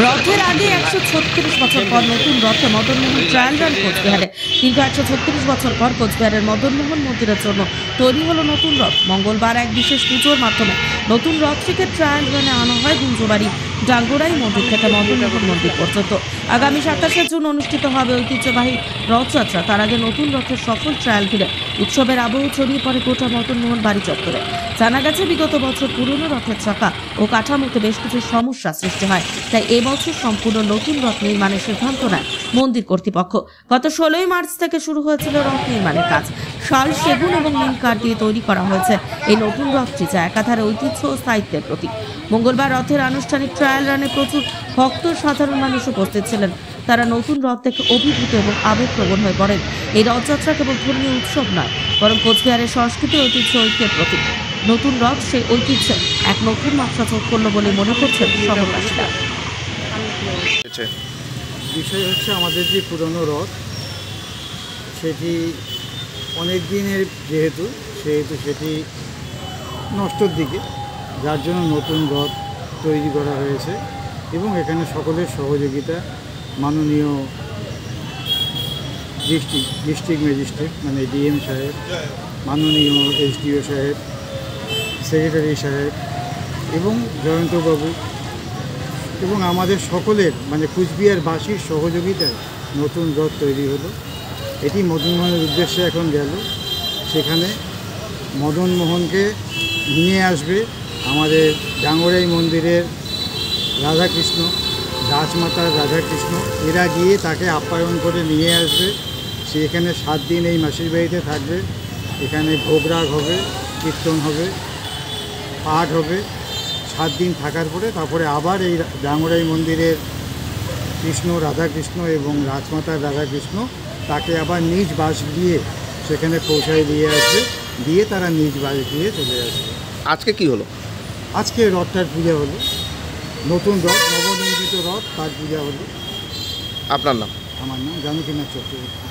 রথের আগে 136 বছর পর নতুন রথে মদনমোহন ট্রায়াল রান কোচবিহারে। দীর্ঘ 136 বছর পর কোচবিহারের মদনমোহন মন্দিরের জন্য তৈরি হলো নতুন রথ। মঙ্গলবার এক বিশেষ পুজোর মাধ্যমে নতুন রথটিকে ট্রায়াল রানে আনা হয় গুঞ্জবাড়ি ডাঙ্গোরাই মন্দির থেকে মদনমোহন মন্দির পর্যন্ত। আগামী 27 জুন অনুষ্ঠিত হবে ঐতিহ্যবাহী রথযাত্রা। তার আগে নতুন রথের সফল ট্রায়াল ঘিরে উৎসবের আবহ ছড়িয়ে পড়ে গোটা মদনমোহন বাড়ি চত্বরে। জানা গেছে বিগত বছর পুরনো রথের চাকা ও কাঠামোতে বেশ কিছু সমস্যা সৃষ্টি হয়, তাই এবছর সম্পূর্ণ নতুন রথ নির্মাণের সিদ্ধান্ত নেয় মন্দির কর্তৃপক্ষ। গত 16 মার্চ থেকে শুরু হয়েছিল রথ নির্মাণের কাজ। শাল, সেগুন এবং নীল কাঠ দিয়ে তৈরি করা হয়েছে এই নতুন রথটি, যা একাধারে ঐতিহ্য ও স্থায়িত্বের প্রতীক। মঙ্গলবার রথের আনুষ্ঠানিক ট্রায়াল রানে প্রচুর ভক্ত সাধারণ মানুষ উপস্থিত ছিলেন। তারা নতুন রথ দেখে অভিভূত এবং আবেগপ্রবণ হয়ে পড়েন। এই রথযাত্রা কেবল ধর্মীয় উৎসব নয়, বরং কোচবিহারের সংস্কৃতি, ঐতিহ্য, ঐক্যের প্রতীক। নতুন রথ সেই ঐতিহ্যে এক নতুন মাত্রা যোগ করল বলে মনে করছেন শহরবাসীরা। বিষয় হচ্ছে আমাদের যে পুরনো রথ, সেটি অনেক দিনের যেহেতু সেটি নষ্টর দিকে, যার জন্য নতুন রথ তৈরি করা হয়েছে এবং এখানে সকলের সহযোগিতা মাননীয় ডিস্ট্রিক্ট ম্যাজিস্ট্রেট মানে ডিএম সাহেব, মাননীয় এসডিও সাহেব, সেক্রেটারি সাহেব এবং জয়ন্তবাবু এবং আমাদের সকলের মানে কুচবিহারবাসীর সহযোগিতায় নতুন রথ তৈরি হলো। এটি মদনমোহনের উদ্দেশ্যে এখন গেল। সেখানে মদনমোহনকে নিয়ে আসবে আমাদের ডাঙ্গোরাই মন্দিরের রাধাকৃষ্ণ, রাজমাতার রাধাকৃষ্ণ, এরা গিয়ে তাকে আপ্যায়ন করে নিয়ে আসবে। সে এখানে 7 দিন এই মাসির বাড়িতে থাকবে। এখানে ভোগরাগ হবে, কীর্তন হবে, পাঠ হবে। 7 দিন থাকার পরে তারপরে আবার এই ডাঙ্গোরাই মন্দিরের কৃষ্ণ, রাধাকৃষ্ণ এবং রাজমাতার রাধাকৃষ্ণ তাকে আবার নিজ বাস দিয়ে সেখানে পৌঁছায় দিয়ে আসবে, দিয়ে তারা নিজ বাস দিয়ে চলে আসবে। আজকে কি হলো? আজকে রথটার পূজা হলো, নতুন রথ, নবনির্মিত রথ, তার পূজা হলো। আপনার নাম? আমার নাম জানকীনাথ চক্রবর্তী।